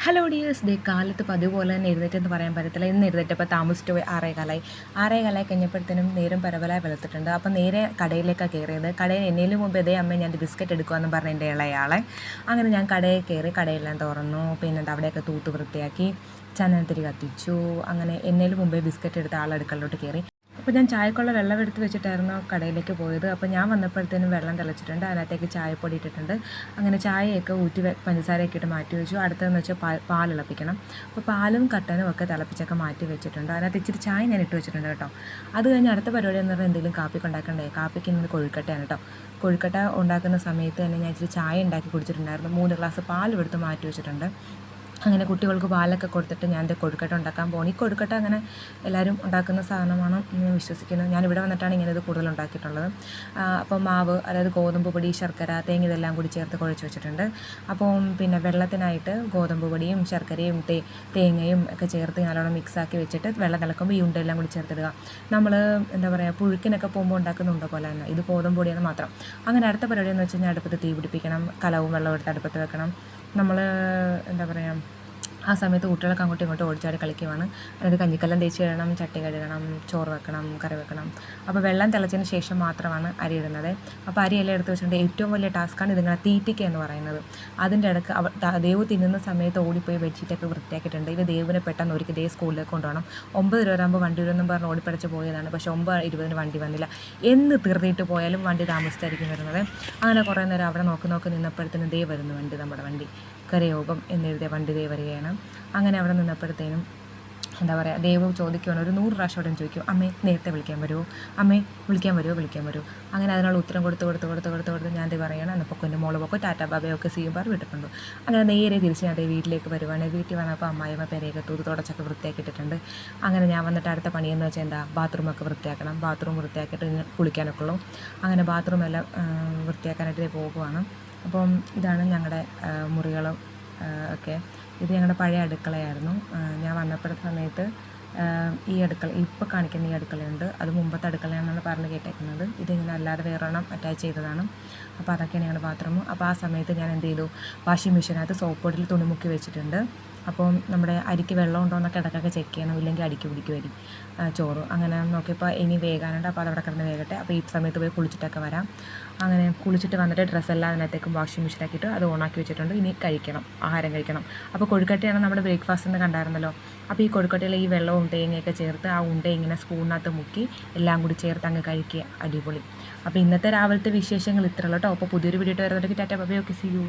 Hello dears, ദേ കാലത്ത് പതിവ് പോലെ തന്നെ എഴുന്നേറ്റെന്ന് പറയാൻ പറ്റത്തില്ല. ഇന്ന് എഴുന്നേറ്റപ്പോൾ താമസിച്ച് പോയി. 6:15 6:15 കഴിഞ്ഞപ്പോഴത്തേനും നേരം പരവലായി വെളുത്തിട്ടുണ്ട്. അപ്പം നേരെ കടയിലേക്കാണ് കയറിയത്. കടയിൽ എന്നേലും മുമ്പ് ഇതേ അമ്മ ഞാൻ ബിസ്ക്കറ്റ് എടുക്കുമെന്ന് പറഞ്ഞ എൻ്റെ ഇളയാളെ. അങ്ങനെ ഞാൻ കടയിൽ കയറി, കടയെല്ലാം തുറന്നു. പിന്നെ അവിടെയൊക്കെ തൂത്ത് വൃത്തിയാക്കി, ചന്ദനത്തിരി കത്തിച്ചു. അങ്ങനെ എന്നേലും മുമ്പേ ബിസ്ക്കറ്റ് എടുത്ത് ആളടുക്കളോട്ട് കയറി. അപ്പോൾ ഞാൻ ചായക്കുള്ള വെള്ളം എടുത്ത് വെച്ചിട്ടായിരുന്നു കടയിലേക്ക് പോയത്. അപ്പോൾ ഞാൻ വന്നപ്പോഴത്തേനും വെള്ളം തിളച്ചിട്ടുണ്ട്, അതിനകത്തേക്ക് ചായപ്പൊടി ഇട്ടിട്ടുണ്ട്. അങ്ങനെ ചായയൊക്കെ ഊറ്റി പഞ്ചസാരയൊക്കെ ഇട്ട് മാറ്റി വെച്ചു. അടുത്തതെന്ന് വെച്ചാൽ പാൽ തിളപ്പിക്കണം. അപ്പോൾ പാലും കട്ടനും ഒക്കെ തിളപ്പിച്ചൊക്കെ മാറ്റി വെച്ചിട്ടുണ്ട്. അതിനകത്ത് ഇച്ചിരി ചായ ഞാൻ ഇട്ട് വെച്ചിട്ടുണ്ട് കേട്ടോ. അത് കഴിഞ്ഞ് അടുത്ത പരിപാടി എന്ന് പറഞ്ഞാൽ എന്തെങ്കിലും കാപ്പിക്ക് ഉണ്ടാക്കണ്ടേ. കാപ്പിക്ക് ഇന്ന് കൊഴുക്കട്ടയാണ് കേട്ടോ. കൊഴുക്കട്ട ഉണ്ടാക്കുന്ന സമയത്ത് തന്നെ ഞാൻ ഇച്ചിരി ചായ ഉണ്ടാക്കി കുടിച്ചിട്ടുണ്ടായിരുന്നു. 3 ഗ്ലാസ് പാലും എടുത്ത് മാറ്റി വെച്ചിട്ടുണ്ട്. അങ്ങനെ കുട്ടികൾക്ക് പാലൊക്കെ കൊടുത്തിട്ട് ഞാൻ കൊഴുക്കട്ട ഉണ്ടാക്കാൻ പോകും. ഈ കൊഴുക്കട്ട അങ്ങനെ എല്ലാവരും ഉണ്ടാക്കുന്ന സാധനമാണ് ഞാൻ വിശ്വസിക്കുന്നത്. ഞാനിവിടെ വന്നിട്ടാണ് ഇങ്ങനെ ഇത് കൂടുതൽ ഉണ്ടാക്കിയിട്ടുള്ളത്. അപ്പോൾ മാവ്, അതായത് ഗോതമ്പ് പൊടി, ശർക്കര, തേങ്ങ ഇതെല്ലാം കൂടി ചേർത്ത് കുഴച്ച് വെച്ചിട്ടുണ്ട്. അപ്പോൾ പിന്നെ വെള്ളത്തിനായിട്ട് ഗോതമ്പ് പൊടിയും ശർക്കരയും തേങ്ങയും ഒക്കെ ചേർത്ത് നല്ലോണം മിക്സാക്കി വെച്ചിട്ട് വെള്ളം തിളക്കുമ്പോൾ ഈ ഉണ്ടെല്ലാം കൂടി ചേർത്തിടുക. നമ്മൾ എന്താ പറയുക, പുഴുക്കിനൊക്കെ പോകുമ്പോൾ ഉണ്ടാക്കുന്നുണ്ടോ പോലെ തന്നെ ഇത് ഗോതമ്പ് പൊടിയെന്ന് മാത്രം. അങ്ങനെ അടുത്ത പരിപാടി എന്ന് വെച്ച് കഴിഞ്ഞാൽ അടുപ്പത്ത് തീ പിടിപ്പിക്കണം. കലവും വെള്ളവും എടുത്ത് അടുപ്പത്ത് വെക്കണം. നമ്മൾ എന്താ പറയുക, ആ സമയത്ത് കുട്ടികളൊക്കെ അങ്ങോട്ടും ഇങ്ങോട്ടും ഓടിച്ചാടി കളിക്കുവാണ്. അതായത് കഞ്ഞിക്കല്ലം തേച്ച് കഴുകണം, ചട്ടി കഴുകണം, ചോറ് വെക്കണം, കറി വെക്കണം. അപ്പോൾ വെള്ളം തിളച്ചതിന് ശേഷം മാത്രമാണ് അരി ഇടുന്നത്. അപ്പോൾ അരിയെല്ലാം എടുത്ത് വെച്ചിട്ടുണ്ട്. ഏറ്റവും വലിയ ടാസ്ക്കാണ് ഇതിങ്ങനെ തീറ്റിക്കുക എന്ന് പറയുന്നത്. അതിൻ്റെ ഇടയ്ക്ക് ദേവ് തിന്നുന്ന സമയത്ത് ഓടിപ്പോയി ബെഡ്ഷീറ്റൊക്കെ വൃത്തിയാക്കിയിട്ടുണ്ട്. ഇത് ദേവിനെ പെട്ടെന്ന് ഒരിക്കൽ സ്കൂളിലേക്ക് കൊണ്ടുപോകണം. 9:20 വണ്ടി വരുമെന്നും പറഞ്ഞ് ഓടിപ്പടച്ച് പോയതാണ്. പക്ഷേ 9:20 വണ്ടി വന്നില്ല. എന്ന് തീർത്തിട്ട് പോയാലും വണ്ടി താമസിച്ചായിരിക്കും വരുന്നത്. അങ്ങനെ കുറേ നേരം അവിടെ നോക്കി നിന്നപ്പോഴത്തേനും വരുന്നു വണ്ടി, നമ്മുടെ വണ്ടി. കരയോഗം എന്നെഴുതിയ വണ്ടി വരികയാണ്. അങ്ങനെ അവിടെ നിന്നപ്പോഴത്തേനും എന്താ പറയുക, ദേവ് ചോദിക്കുകയാണ്. ഒരു 100 പ്രാവശ്യം അവിടെ ചോദിക്കും, അമ്മേ നേരത്തെ വിളിക്കാൻ വരുമോ, അമ്മേ വിളിക്കാൻ വരുമോ. അങ്ങനെ അതിനുള്ള ഉത്തരം കൊടുത്ത് ഞാൻ പറയുകയാണ്. എന്നപ്പോൾ കുഞ്ഞുമോള് പോക്കോ ടാറ്റ ബാബയൊക്കെ സീയും വിട്ടിട്ടുണ്ട്. അങ്ങനെ നേരെ തിരിച്ച് ഞാൻ വീട്ടിലേക്ക് വരുവാണ്. വീട്ടിൽ വന്നപ്പോൾ അമ്മായിയമ്മ പെരയൊക്കെ തൂത്ത് തുടച്ചൊക്കെ വൃത്തിയാക്കിയിട്ടുണ്ട്. അങ്ങനെ ഞാൻ വന്നിട്ട് അടുത്ത പണിയെന്ന് വെച്ചാൽ എന്താ, ബാത്റൂമൊക്കെ വൃത്തിയാക്കണം. ബാത്റൂം വൃത്തിയാക്കിയിട്ട് കുളിക്കാനൊക്കെ ഉള്ളൂ. അങ്ങനെ ബാത്റൂമെല്ലാം വൃത്തിയാക്കാനായിട്ട് പോകുവാണ്. അപ്പം ഇതാണ് ഞങ്ങളുടെ മുറികളും ഒക്കെ. ഇത് ഞങ്ങളുടെ പഴയ അടുക്കളയായിരുന്നു. ഞാൻ വന്നപ്പോഴത്തെ സമയത്ത് ഈ അടുക്കള, ഇപ്പോൾ കാണിക്കുന്ന ഈ അടുക്കളയുണ്ട്, അത് മുമ്പത്തെ അടുക്കളയാണെന്നാണ് പറഞ്ഞ് കേട്ടേക്കുന്നത്. ഇതിങ്ങനെ അല്ലാതെ വേറെണ്ണം അറ്റാച്ച് ചെയ്തതാണ്. അപ്പോൾ അതൊക്കെയാണ് ഞങ്ങളുടെ ബാത്റൂം. അപ്പോൾ ആ സമയത്ത് ഞാൻ എന്ത് ചെയ്തു, വാഷിംഗ് മെഷീനകത്ത് സോപ്പ് പൊടിയിൽ തുണി മുക്കി വെച്ചിട്ടുണ്ട്. അപ്പം നമ്മുടെ അരിക്ക് വെള്ളം ഉണ്ടോ എന്നൊക്കെ ഇടയ്ക്കൊക്കെ ചെക്ക് ചെയ്യണം, ഇല്ലെങ്കിൽ അടിക്ക് പിടിക്കുമായിരിക്കും ചോറ്. അങ്ങനെ നോക്കിയപ്പോൾ ഇനി വേകാനുണ്ട്. അപ്പോൾ അതവിടെ കിടന്ന് വേകട്ടെ. അപ്പോൾ ഈ സമയത്ത് പോയി കുളിച്ചിട്ടൊക്കെ വരാം. അങ്ങനെ കുളിച്ചിട്ട് വന്നിട്ട് ഡ്രസ്സെല്ലാം അതിനകത്തേക്കും വാഷിംഗ് മെഷീനാക്കിയിട്ട് അത് ഓണാക്കി വെച്ചിട്ടുണ്ട്. ഇനി കഴിക്കണം, ആഹാരം കഴിക്കണം. അപ്പോൾ കൊഴുക്കട്ടയാണ് നമ്മുടെ ബ്രേക്ക്ഫാസ്റ്റ് എന്ന് കണ്ടായിരുന്നല്ലോ. അപ്പോൾ ഈ കൊഴുക്കട്ടയിൽ ഈ വെള്ളവും തേങ്ങയൊക്കെ ചേർത്ത് ആ ഉണ്ട ഇങ്ങനെ സ്പൂണിനകത്ത് മുക്കി എല്ലാം കൂടി ചേർത്ത് അങ്ങ് കഴിക്കുക. അടിപൊളി. അപ്പോൾ ഇന്നത്തെ രാവിലത്തെ വിശേഷങ്ങൾ ഇത്രയുള്ളൂ കേട്ടോ. അപ്പോൾ പുതിയൊരു വീഡിയോ വരുന്നതൊക്കെ tata bye, okay, see U.